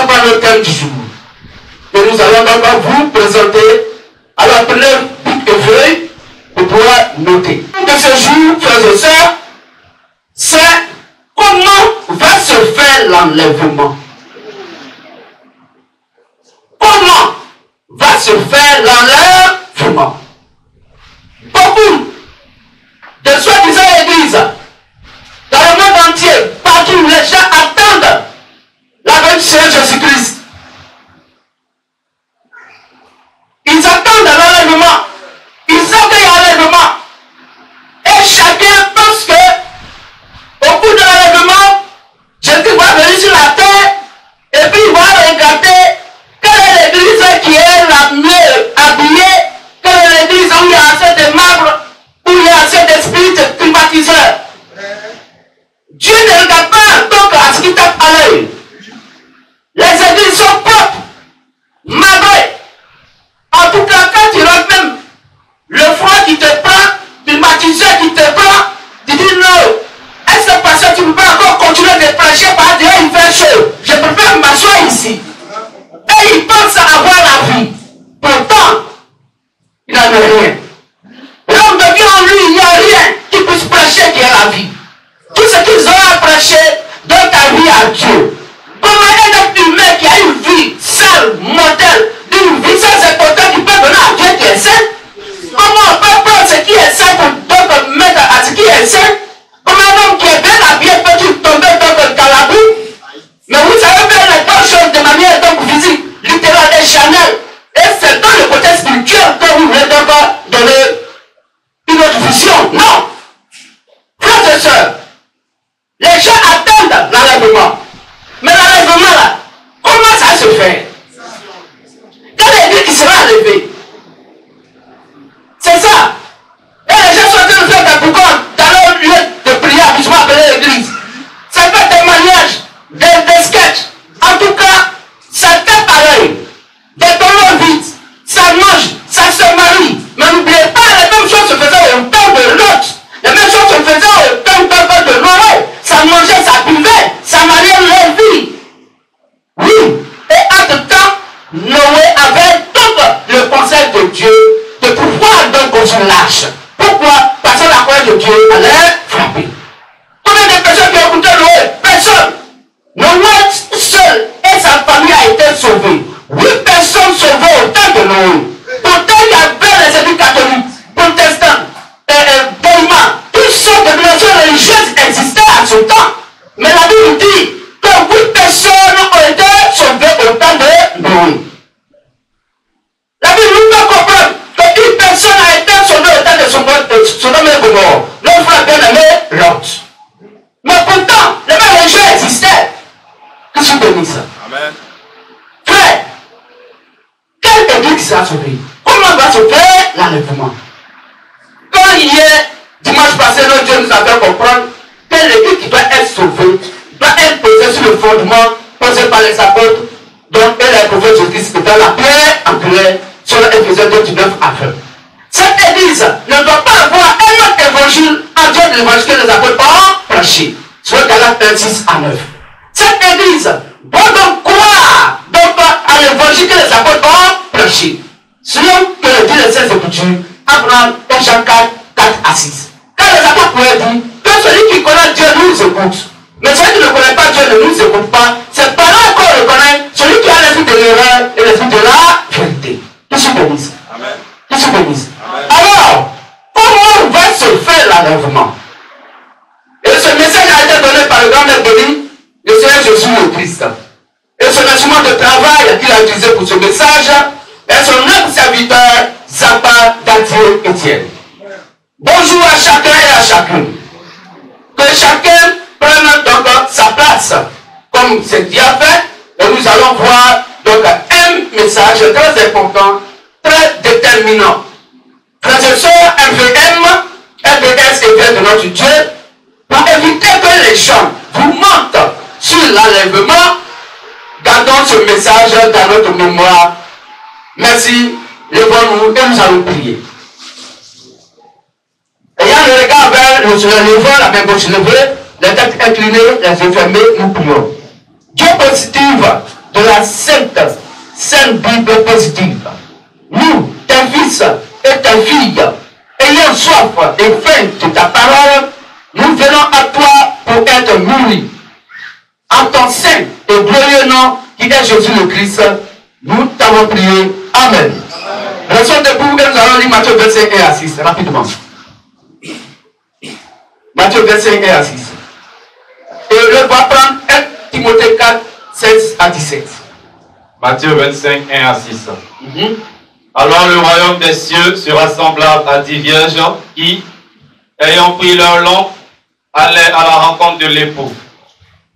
allons prendre le thème du jour. Et nous allons d'abord vous présenter, alors prenez bout et feuille pour pouvoir noter. De ce jour, frères et sœurs, c'est comment va se faire l'enlèvement. Comment va se faire l'enlèvement. Beaucoup de soi-disant églises dans le monde entier, partout où les gens attendent la venue du Seigneur Jésus-Christ. Ils attendent l'enlèvement. Ils savent qu'il y a l'enlèvement. Et chacun pense que au bout de l'enlèvement, Jésus va venir sur la terre et puis il va regarder quelle est l'église qui est la mieux habillée, quelle est l'église où il y a assez de membres, où il y a assez d'esprits climatiseurs. Dieu ne regarde pas donc à ce qui tape à l'œil. Les églises sont propres, malgré. En tout cas, quand tu rentres même, le froid qui te prend, le climatiseur qui te prend, tu dis non. Est-ce que parce que tu ne peux pas encore continuer de prêcher par Dieu, il fait chaud. Je préfère m'asseoir ici. Et il pense à avoir la vie. Pourtant, il n'en a rien. L'homme de Dieu en lui, il n'y a rien qui puisse prêcher qui est la vie. Tout ce qu'ils ont à prêcher, donne ta vie à Dieu. Comment un être humain qui a une vie sale, mortelle, une vie sans importance qui peut donner à Dieu qui est saint? Comment on peut prendre ce qui est saint pour donc mettre à ce qui est saint? Comment un homme qui est bien habillé peut-il tomber dans le calabou? Mais vous savez faire les bonnes choses de manière donc physique, littérale et charnelle. Et c'est dans le côté spirituel que vous voulez donc donner une autre vision. Non! Frères et sœurs, les gens attendent l'enlèvement. Mais l'enlèvement là, comment ça se fait? Quelle est l'église qui sera enlevée? C'est ça. Et les gens sont en train de faire des boucons dans leur lieu de prière qui sont appelés l'église. Ça fait des mariages, des sketchs. En tout cas, ça tape à l'œil. Des tonneaux vides. Ça mange, ça se marie. Mais n'oubliez pas, les mêmes choses se faisaient au temps de l'autre. Les mêmes choses se faisaient au temps de Noé. Ça mangeait, ça buvait, ça mariait leur vie. Oui. Et entre-temps, Noé avait donc le conseil de Dieu de pouvoir donc qu'on se lâche. Pourquoi? Parce que la colère de Dieu allait frapper. Combien de personnes qui ont écouté Noé? Personne. Noé seul et sa famille a été sauvée. 8 personnes sauvées au temps de Noé. Pourtant, il y avait les églises catholiques, protestants, musulmans, toutes sortes de dénominations religieuses existaient à ce temps. Mais la Bible dit que 8 personnes ont été sauvées au temps de Noé. La Bible nous fait comprendre que 1 personne a été sauvée au temps de Sodome et Gomorrhe. Notre frère bien-aimé, Lot. Mais pourtant, les mêmes religions existaient. Que je bénisse. Amen. Frère, quelle église sera sauvée? Comment va se faire l'enlèvement? Quand hier, dimanche passé, notre Dieu nous a fait comprendre que l'église qui doit être sauvée doit être posée sur le fondement posé par les apôtres, dont les prophètes Jésus dans la pierre angulaire sur l'Éphésiens 2:19 à 20. Cette église ne doit pas avoir un autre évangile en dehors de l'évangile que les apôtres ont prêché. Sur Galates 1:6 à 9. Cette église doit donc croire donc à l'évangile que les apôtres ont prêché. Selon que le dit les Saintes Écritures, Abraham et Jean 4 à 6. Quand les apôtres pouvaient dire que celui qui connaît Dieu nous écoute, mais celui qui ne connaît pas Dieu ne nous écoute pas, c'est par là qu'on reconnaît celui qui a l'esprit de l'erreur et l'esprit de la vérité. Que se bénisse. Amen. Que se bénisse. Alors, comment va se faire l'enlèvement? Et ce message a été donné par le grand maître béni, le Seigneur Jésus le Christ. Et son instrument de travail qu'il a utilisé pour ce message est son humble serviteur, Zappa Dadier Etienne. Bonjour à chacun et à chacune. Que chacun prenne donc sa place, comme c'est déjà fait, et nous allons voir donc un message très important, très déterminant. Frères et sœurs, FVM, FVS et bien de notre Dieu, pour éviter que les gens vous mentent sur l'enlèvement, gardons ce message dans notre mémoire. Merci, levons-nous et nous allons prier. Ayant le regard vers le soleil levant, la main gauche levée, la tête inclinée, les yeux fermés, nous prions. Dieu positif de de la Sainte Bible positive. Nous, tes fils et tes filles, ayant soif et faim de ta parole, nous venons à toi pour être nourris. En ton saint et glorieux nom, qui est Jésus le Christ, nous t'avons prié. Amen. Restons debout et nous allons lire Matthieu 25 et à 6, rapidement. Matthieu 25 et à 6. Et le va prendre 1 Timothée 4, 16 à 17. Matthieu 25, 1 à 6. Alors le royaume des cieux sera semblable à 10 vierges qui, ayant pris leur lampe, allaient à la rencontre de l'époux.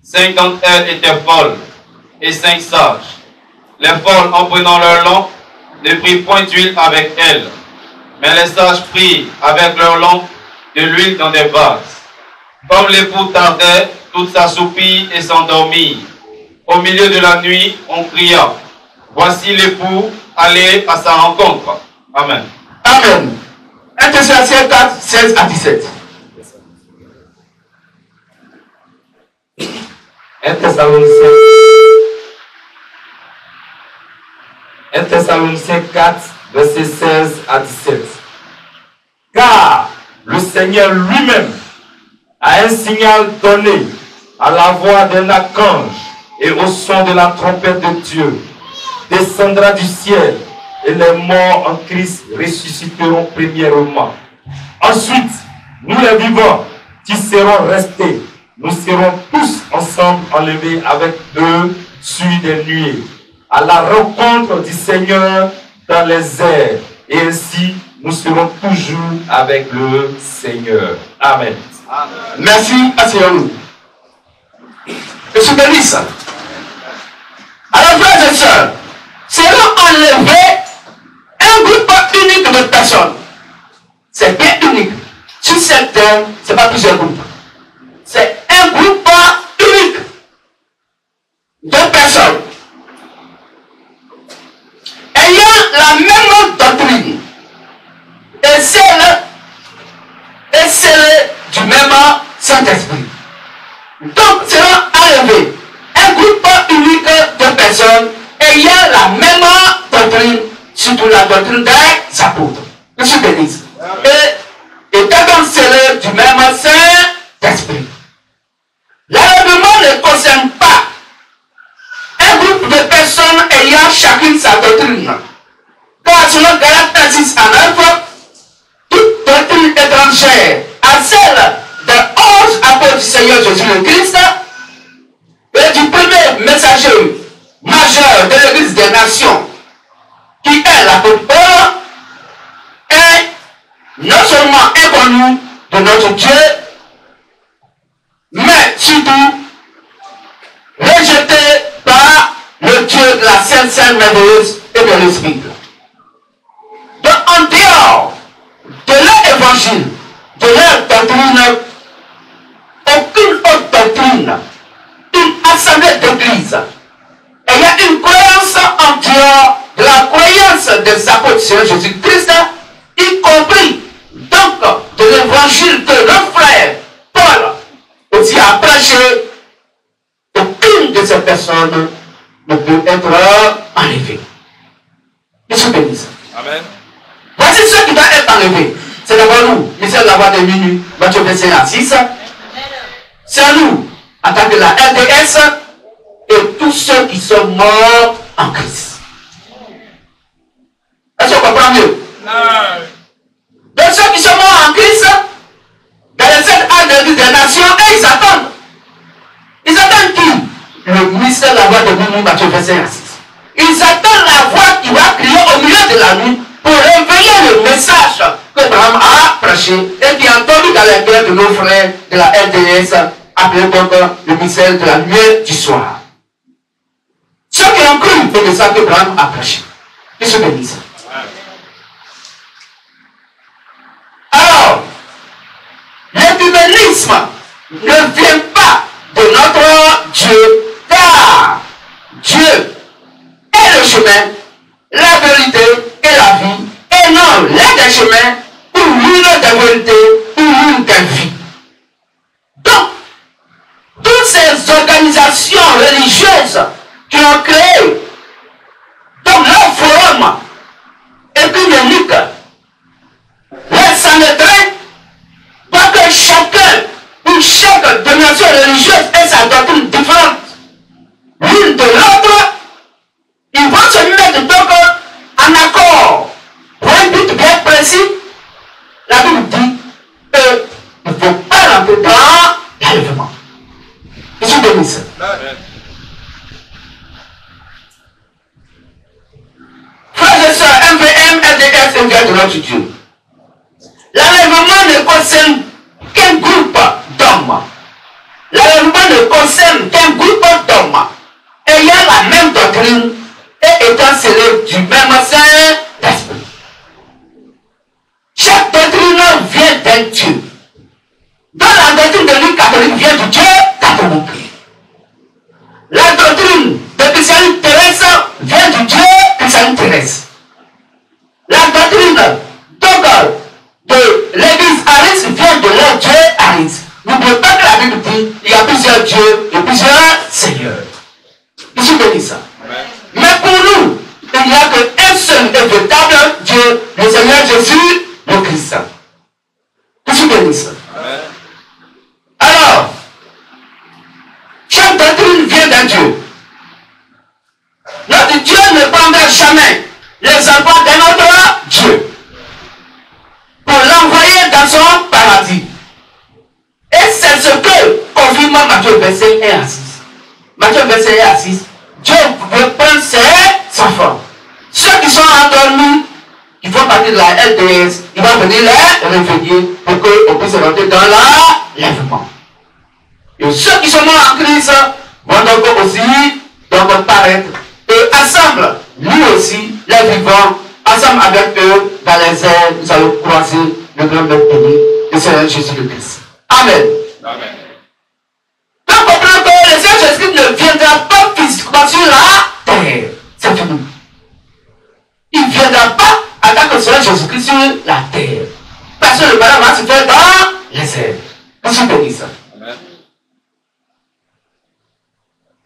5 d'entre elles étaient folles et 5 sages. Les folles, en prenant leur lampe, ne prirent point d'huile avec elles, mais les sages prirent avec leur lampe de l'huile dans des vases. Comme l'époux tardait, toutes s'assoupirent et s'endormirent. Au milieu de la nuit, on cria, voici l'époux, allez à sa rencontre. Amen. Amen. 1 Thessaloniciens 4, 16 à 17. 1 Thessaloniciens 4, verset 16 à 17. Car le Seigneur lui-même a un signal donné à la voix d'un archange et au son de la trompette de Dieu, descendra du ciel et les morts en Christ ressusciteront premièrement. Ensuite, nous les vivants qui serons restés, nous serons tous ensemble enlevés avec eux sur des nuées, à la rencontre du Seigneur dans les airs. Et ainsi, nous serons toujours avec le Seigneur. Amen. Merci, asseyons-nous. Je suis bénisse. Alors, frères et sœurs, seront enlevés un groupe unique de personnes. C'est bien unique. Sur cette terre, ce n'est pas plusieurs groupes. C'est un groupe unique de personnes ayant la même doctrine et celle du même Saint-Esprit. Donc, seront enlevés un groupe unique de personnes ayant la même doctrine, surtout la doctrine des apôtres. Je suis béni. Et étant scellés du même Saint-Esprit. L'enlèvement ne concerne pas un groupe de personnes ayant chacune sa doctrine. Car selon Galates 6 à 9, toute doctrine étrangère à celle des 11 apôtres du Seigneur Jésus le Christ et du premier messager majeur de l'Église des Nations, qui est l'apôtre Paul, est non seulement inconnu de notre Dieu, mais surtout rejeté par le Dieu de la Sainte Sainte merveilleuse et de l'Esprit. Donc en dehors de leur évangile, de leur doctrine, aucune autre doctrine, une assemblée d'église ayant une croyance en dehors de la croyance des apôtres du Seigneur Jésus-Christ, y compris donc de l'évangile que le frère Paul aussi a prêché, aucune de ces personnes ne peut être enlevée. Je suis béni. Amen. Voici ceux qui doivent être enlevés. C'est d'abord nous, Michel de la voix de minuit, Matthieu 25 à 6. C'est nous, en tant que la LDS, et tous ceux qui sont morts en Christ. Est-ce qu'on comprend mieux? Non. Donc ceux qui sont morts en Christ, dans les 7 ans de l'Église des Nations, et ils attendent. Ils attendent qui? Le ministère de la voix de minuit, Matthieu 25 à 6. Ils attendent la voix qui va crier au milieu de la nuit pour réveiller le message que Abraham a prêché et qui est entendu dans les cœurs de nos frères de la LDS, appelé donc le missel de la nuit du soir. Ceux qui ont cru le message que Abraham a prêché. Ils se bénissent. Alors, l'écuménisme ne vient pas de notre Dieu, car Dieu est le chemin, la vérité et la vie, et non l'un des chemins ou l'une des vérités ou l'une des vies. Donc, toutes ces organisations religieuses qui qui ont créé donc leur forum écuménique, les Sanhédrins, parce que chacun ou chaque domination religieuse ait sa doctrine différente l'une de l'autre, ils vont se mettre donc en accord pour un but bien précis. La Bible dit qu'il ne faut pas rentrer dans l'enlèvement. Je suis béni. Frères et sœurs, MVM, LDS, MVM de notre Dieu. L'enlèvement ne concerne qu'un groupe d'hommes. L'enlèvement ne concerne qu'un groupe d'hommes ayant la même doctrine et étant scellés du même Saint-Esprit. Chaque doctrine vient d'un Dieu. Dans la doctrine de l'Église catholique vient du Dieu catholique. La doctrine de Christianisme terrestre vient du Dieu christianisme terrestre. La doctrine donc de l'Église ariste vient de leur Dieu ariste. N'oubliez pas que la Bible dit il y a plusieurs dieux et plusieurs seigneurs. Je suis béni ça. Mais pour nous, il n'y a qu'un seul et véritable Dieu, le Seigneur Jésus, le Christ. Je suis béni ça. Alors, chaque doctrine vient d'un Dieu. Notre Dieu ne prendra jamais les enfants d'un autre Dieu pour l'envoyer dans son paradis. Et c'est ce que confirme Matthieu verset 1 à 6. Matthieu verset 1 à 6. Dieu veut prendre ses enfants. Ceux qui sont endormis, qui font partie de la LDS, il va venir les réveiller pour qu'on puisse rentrer dans l'enlèvement. Et ceux qui sont morts en Christ vont donc aussi paraître. Et ensemble, nous aussi, les vivants, ensemble avec eux, dans les airs, nous allons croiser le grand Maître béni, le Seigneur Jésus le Christ. Amen. Amen. Donc, comprenons que le Seigneur Jésus ne viendra pas physiquement sur la terre. C'est fini. Il ne viendra pas en tant que le Seigneur Jésus-Christ sur la terre. Parce que le malheur va se faire dans les airs. Je suis béni ça.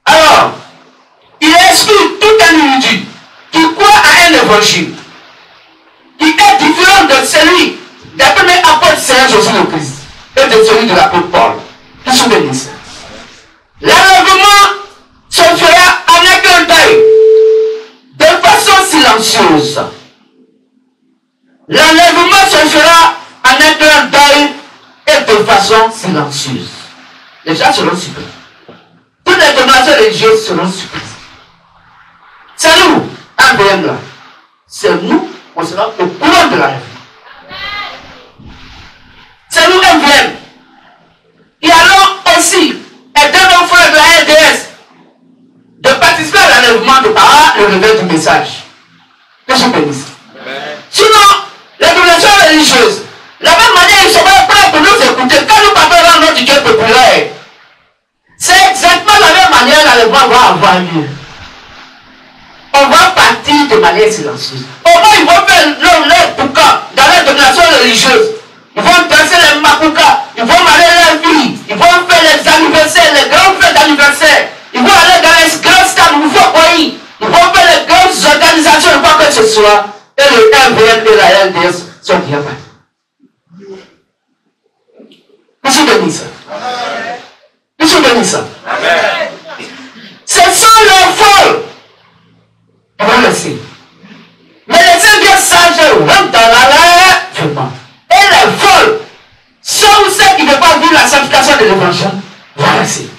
Alors, il exclut tout individu qui croit à un évangile qui est différent de celui des premiers apôtres du Seigneur Jésus le Christ et de celui de l'apôtre Paul. Je suis béni ça. L'enlèvement se fera avec un deuil de façon silencieuse. L'enlèvement se fera avec un deuil et de façon silencieuse. Les gens seront surpris. Toutes les dominations religieuses seront surprises. C'est nous, MVM là. C'est nous, on sera au courant de l'enlèvement. C'est nous, MVM. Et allons aussi aider nos frères de la LDS de participer à l'enlèvement de par le réveil du message. Que je bénisse. Sinon, les dominations religieuses, la même manière, ils sont pas prêts pour nous écouter. Quand nous parlons dans notre Dieu populaire, c'est exactement la même manière l'enlèvement va avoir lieu. On va partir de manière silencieuse. Au moins, ils vont faire leur pouka dans les dominations religieuses. Ils vont danser les mapuka, ils vont marier leurs filles, ils vont faire les anniversaires, les grands fêtes d'anniversaire. Ils vont aller dans les grands stades nouveaux pays. Ils vont faire les grandes organisations, ils vont que ce soit. Et le MVM et la LDS sont bien partis. Je suis béni ça. Je suis béni ça. Ce sont les folles qui vont laisser. Mais les indiens sages rentrent dans l'enlèvement. Et les folles, ceux ou ceux qui ne veulent pas vivre la sanctification de l'évangile, vont rester.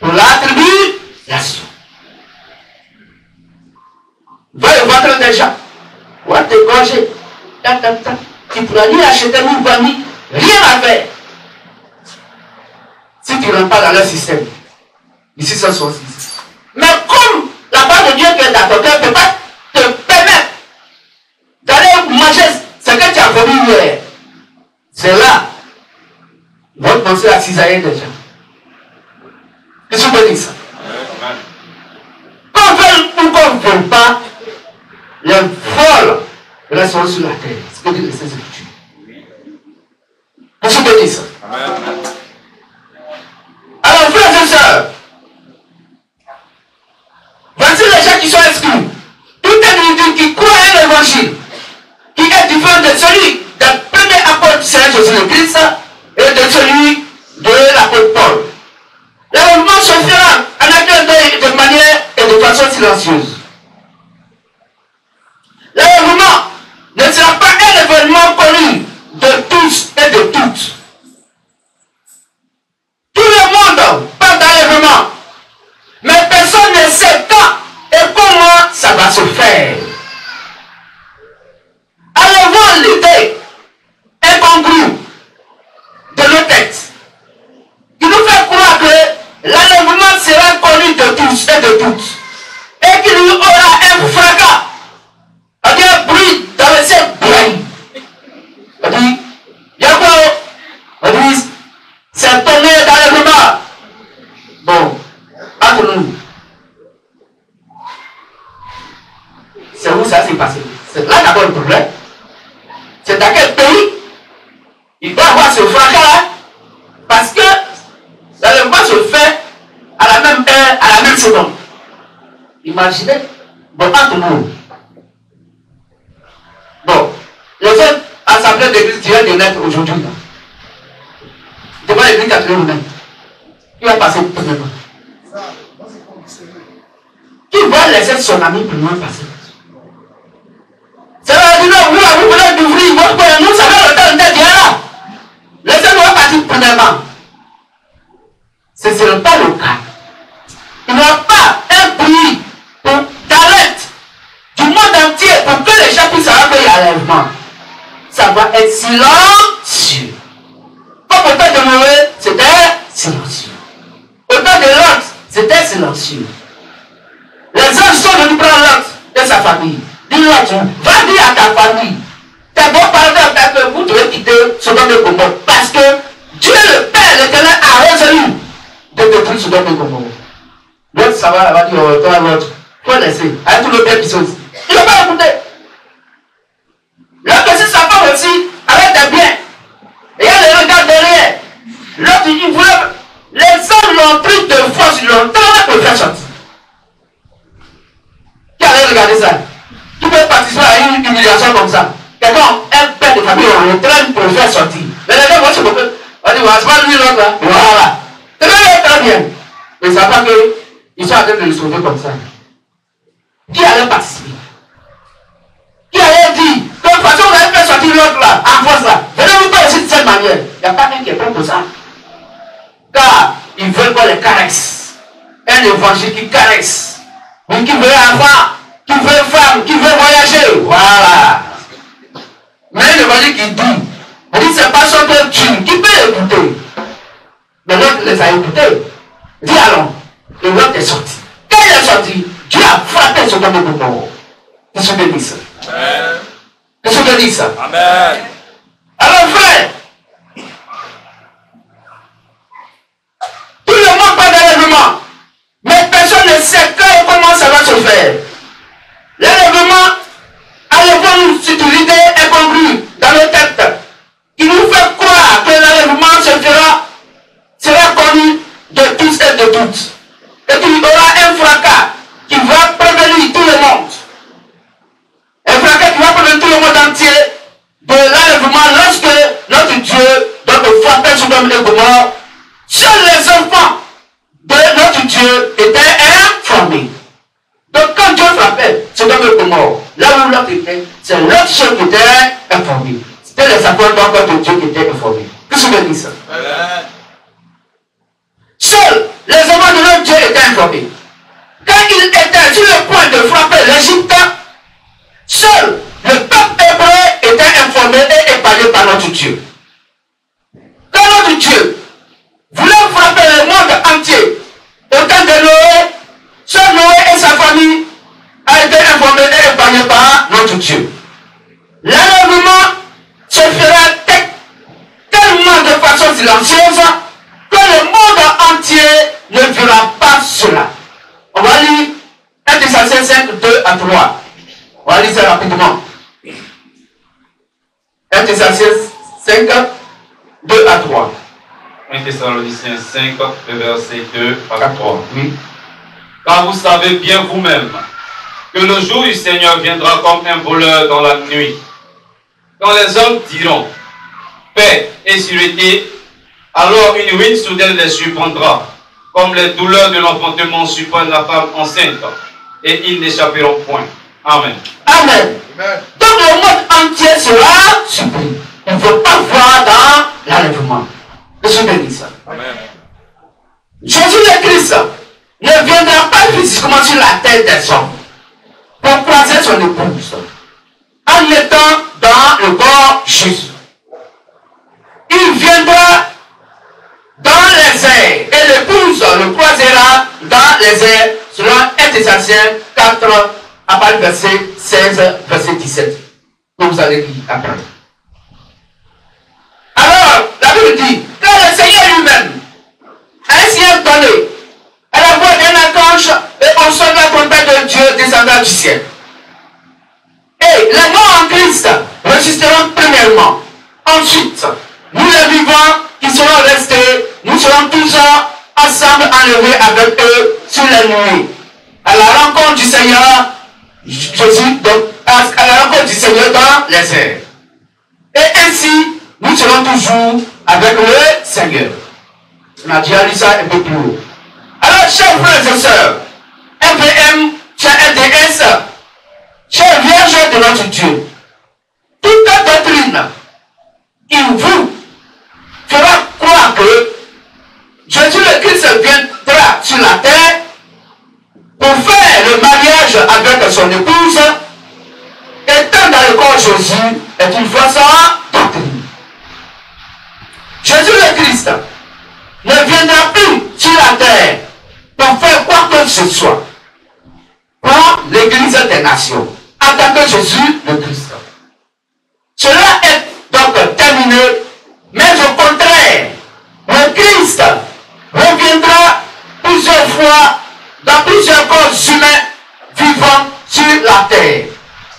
Pour la tribulation. Va le ventre des gens. On va te gorger. Tu pourras ni acheter ni vendre, rien à faire. Si tu ne rentres pas dans leur système. Ici, ça soit ici. Mais comme la part de Dieu qui est dans ton cœur ne peut pas te permettre d'aller manger ce que tu as voulu hier, c'est là. Ils vont penser à cisailler des gens. Je suis béni ça. Qu'on veuille ou qu'on ne veuille pas, les vols resteront sur la terre. C'est ce que dit les Saintes Écritures. Je suis béni ça. Alors, frères et sœurs, Jésus le Christ et de celui de l'apôtre Paul. L'enlèvement se fera en accueil de manière et de façon silencieuse. L'enlèvement ne sera pas un événement connu de tous et de toutes. Tout le monde parle d'enlèvement, mais personne ne sait quand et comment ça va se faire. Enlèvons l'idée incongrue de nos textes qui nous fait croire que l'enlèvement sera connu de tous et de toutes et qu'il y aura un fracas, un bruit dans le ciel. On dit, on dit, c'est tombé d'enlèvement. Bon, entre nous, c'est où ça s'est passé? C'est là d'abord le problème. C'est dans quel pays il doit avoir ce fracas-là, parce que l'enlèvement se fait à la même heure, à la même seconde. Imaginez, bon, entre nous. Bon, les autres assemblées d'église diraient de naître aujourd'hui. Devant l'église catholique même. Qui va passer premièrement? Qui va laisser son ami premièrement passer? Ça va dire, vous voulez d'ouvrir votre point, nous, ça va le temps de dire là. Laissez-nous partir premièrement. Ce ne sera pas le cas. Il n'y aura pas un bruit d'alerte du monde entier pour que les gens puissent savoir qu'il y a l'enlèvement. Ça va être silencieux. Comme au temps de Noé, c'était silencieux. Au temps de Lot, c'était silencieux. Les anges sont venus prendre Lot et sa famille. Dis-leur, va dire à ta famille, t'es bon par exemple que vous devez quitter Sodome et Gomorrhe parce que Dieu le Père, l'Éternel, a résolu de détruire Sodome et Gomorrhe. L'autre, ça va, elle va dire, toi, l'autre, faut laisser, avec tout le père qui sont ici. Il ne va pas écouter. L'autre aussi, sa femme aussi, avec des biens. Et il y a les regards derrière. L'autre, il voulait, les hommes l'ont pris de force, ils l'ont tellement pour le faire sortir. Qui allait regarder ça? Qui peut participer à une humiliation comme ça? Quelqu'un, un père de famille, on le traîne pour le faire sortir. Mais les gens, moi, c'est beaucoup. On dit, c'est pas lui l'autre là. Voilà. Très bien. Mais ça va qu'ils sont en train de le sauver comme ça. Qui allait participer? Qui allait dire, de toute façon, vous allez faire sortir l'autre là, en force là. Venez-vous pas aussi de cette manière. Il n'y a pas un qui est prêt pour ça. Car ils veulent pas les caresses. Un évangile qui caresse. Mais qui veut enfant, qui veut femme, qui veut voyager. Voilà. Mais un évangile qui dit, c'est pas son père qui peut écouter. Mais l'autre les a écoutés. Dis allons. Et l'autre est sorti. Quand il est sorti, Dieu a frappé son homme de mort. Que se bénisse. Amen. Que se bénisse. Amen. Alors frère, tout le monde parle d'enlèvement, mais personne ne sait quand et comment ça va se faire. L'enlèvement, allez-vous sur l'idée incongrue dans nos têtes qui nous fait croire que l'enlèvement sera connu de tous et de toutes. Et qu'il y aura un fracas qui va prévenir tout le monde. Un fracas qui va prévenir tout le monde entier de l'enlèvement lorsque notre Dieu doit frapper Sodome et Gomorrhe. Seuls les enfants de notre Dieu étaient informés. Donc quand Dieu frappait Sodome et Gomorrhe, là où l'autre était, c'est l'autre seul qui était informé. C'était les enfants encore de Dieu qui étaient informés. Qu'est-ce que vous dites ça? Seuls les enfants de notre Dieu étaient informés. Quand ils étaient sur le point de frapper l'Égypte, seul le peuple hébreu était informé et épargné par notre Dieu. Quand notre Dieu voulait frapper le monde entier, au temps de Noé, seul Noé et sa famille a été informé et épargné par notre Dieu. L'enlèvement se fera tellement de façon silencieuse que le monde entier ne verra pas cela. On va lire 1 Thessaloniciens 5, 2 à 3. On va lire ça rapidement. 1 Thessaloniciens 5, 2 à 3. 1 Thessaloniciens 5, verset 2 à 3. Oui. Car vous savez bien vous-même que le jour du Seigneur viendra comme un voleur dans la nuit. Quand les hommes diront, paix et sûreté, alors une ruine soudaine les surprendra, comme les douleurs de l'enfantement surprennent la femme enceinte, et ils n'échapperont point. Amen. Amen. Donc le monde entier sera surpris. Il ne faut pas voir dans l'enlèvement. Je suis béni ça. Amen. Jésus le Christ ne viendra pas physiquement sur la tête des hommes pour croiser son épouse en étant dans le corps Jésus. Il viendra dans les airs et l'épouse le croisera dans les airs selon 1 Thessaloniciens 4 à partir du verset 16, verset 17 que vous allez lire après. Alors, la Bible dit que le Seigneur lui-même a un signal donné à la voix d'un archange et on sonne la trompette de Dieu descendant du ciel. Et les morts en Christ résisteront premièrement. Ensuite, nous les vivants qui seront restés, nous serons toujours ensemble enlevés avec eux sur les nuées. À la rencontre du Seigneur, Jésus, donc, à la rencontre du Seigneur dans les airs. Et ainsi, nous serons toujours avec le Seigneur. On a déjà lu ça un peu plus haut. Alors, chers frères et sœurs, FVM, chers LDS, chers vierges de notre Dieu, toute doctrine qui vous fera croire que Jésus le Christ viendra sur la terre pour faire le mariage avec son épouse, étant dans le corps Jésus, est une fausse doctrine. Jésus le Christ ne viendra plus sur la terre pour faire quoi que ce soit pour l'Église des nations, en tant que Jésus le Christ. Cela est donc terminé, mais au contraire, le Christ reviendra plusieurs fois dans plusieurs corps humains vivant sur la terre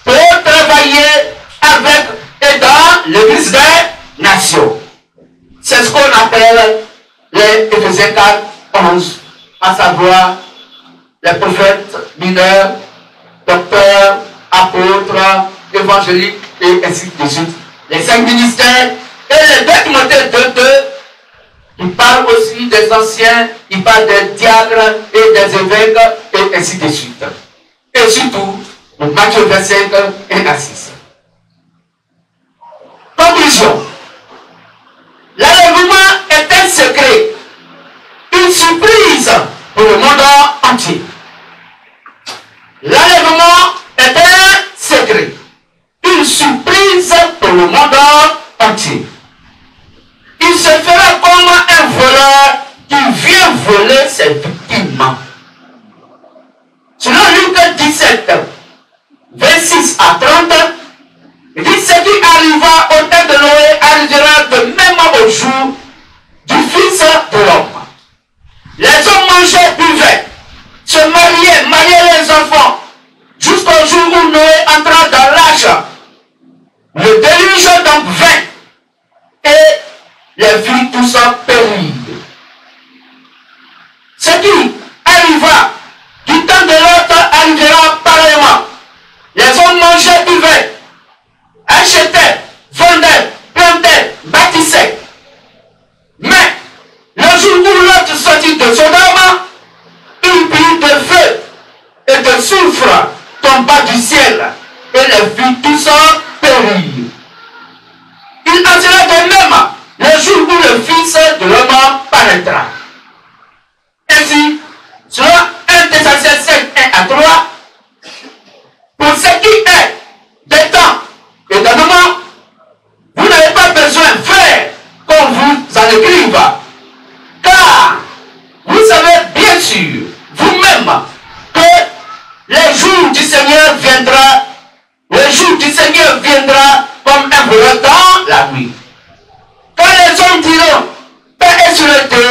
pour travailler avec et dans l'Église des nations. C'est ce qu'on appelle les Éphésiens 4, 11, à savoir les prophètes, mineurs, docteurs, apôtres, évangéliques et ainsi de suite. Les 5 ministères et les 2 Timothée 2, il parle aussi des anciens, il parle des diacres et des évêques et ainsi de suite. Et surtout, Matthieu 25 et à 6. Conclusion. L'enlèvement est un secret, une surprise pour le monde entier. L'enlèvement est un secret, une surprise pour le monde entier. Il se fera comme un voleur qui vient voler ses victimes. Selon Luc 17, 26 à 30, il dit ce qui arriva au temps de Noé arrivera de même au jour du Fils de l'homme. Les hommes mangeaient, buvaient, se mariaient les enfants, jusqu'au jour où Noé entra dans l'arche. Le déluge donc vint, et les vies tous périrent. Ce qui arriva du temps de l'autre arrivera pareillement. Les hommes mangeaient, buvaient, achetaient, vendaient, plantaient, bâtissaient. Mais le jour où l'autre sortit de Sodome, une pluie de feu et de soufre tomba du ciel et les filles tous périrent. Il en sera de même le jour où le Fils de l'homme paraîtra. Ainsi, selon 1 Thessaloniciens 5, 1 à 3, pour ce qui est des temps et des moments, vous n'avez pas besoin, frère, qu'on vous en écrive, car vous savez bien sûr vous-même que le jour du Seigneur viendra, comme un voleur dans la nuit. Quand les hommes diront paix et sûreté,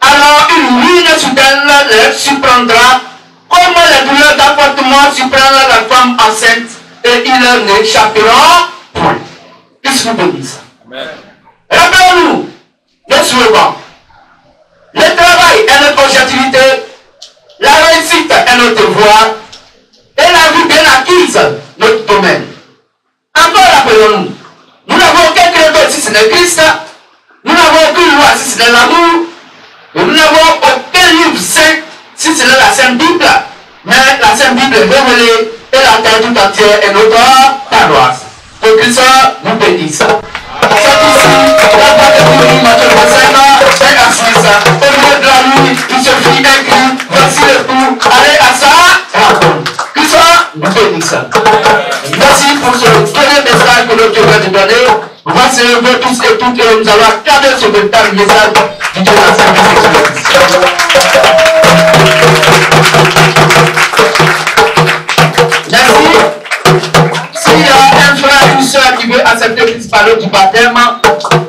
alors une ruine soudaine les surprendra, comme les douleurs d'enfantement surprennent la femme enceinte, et ils n'échapperont point. Qu'est-ce que vous bénisse? Rappelons-nous le slogan. Le travail est notre objectivité, la réussite est notre devoir, et la vie bien acquise notre domaine. Encore rappelons-nous, nous n'avons aucun credo si ce n'est Christ, Christ, nous n'avons aucune loi si ce n'est l'amour. Et nous n'avons aucun livre saint si ce n'est la Sainte Bible. Mais la Sainte Bible est révélée et la terre tout entière est notre paroisse. Que Christ nous bénisse. Au milieu de la nuit, il se fit un cri, voici le coup, allez à ça, Christ nous bénisse. Merci pour ce premier message que notre Dieu va nous donner. On va se lever tous et toutes et nous allons accorder ce véritable message du Dieu de la Sainte. Merci. S'il y a un frère, une soeur qui veut accepter Christ par l'eau du baptême,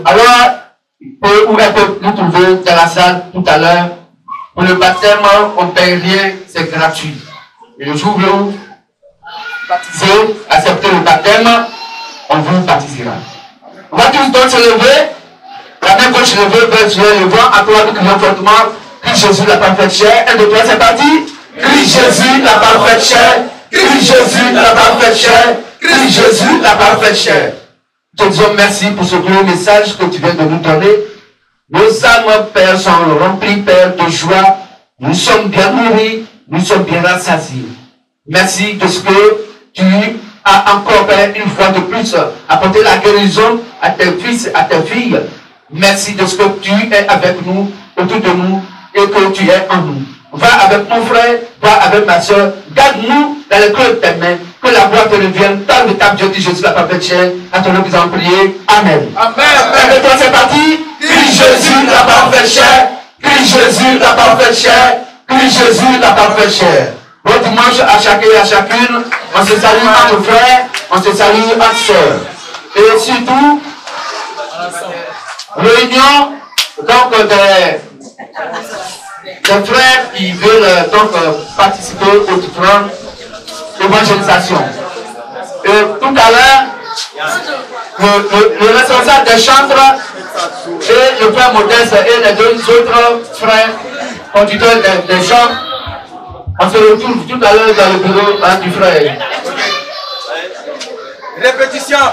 alors où elle peut nous trouver dans la salle tout à l'heure. Pour le baptême, on ne paye rien, c'est gratuit. Et le jour où vous baptisez, acceptez le baptême, on vous baptisera. On va tous donc se lever, la main gauche levée vers le vent, à toi nous crions fortement, crie Jésus la parfaite chair. 1, 2, 3, c'est parti. Crie Jésus la parfaite chair. Crie Jésus la parfaite chair. Crie Jésus la parfaite chair. Te disons merci pour ce glorieux message que tu viens de nous donner. Nos âmes, Père, sont remplies, Père, de joie. Nous sommes bien nourris, nous sommes bien rassasiés. Merci de ce que tu as encore, Père, une fois de plus, apporté la guérison à tes fils, à tes filles. Merci de ce que tu es avec nous, autour de nous, et que tu es en nous. Va avec mon frère, va avec ma soeur, garde-nous dans le creux de tes mains, que la gloire te revienne, dans le table de Jésus, la parfaite chair, à ton nom nous allons prier. Amen. Amen. Et toi, c'est parti. Crie Jésus, la parfaite chair. Crie Jésus, la parfaite chair. Crie Jésus, la parfaite chair. Bon dimanche à chacun et à chacune. On se salue entre frères, on se salue entre sœurs. Et surtout, réunion donc des frères qui veulent donc participer aux différentes évangélisations. Et tout à l'heure, le responsable des chantres et le frère Modeste et les deux autres frères conducteurs des chants, on se retrouve tout à l'heure dans le bureau du frère. Répétition.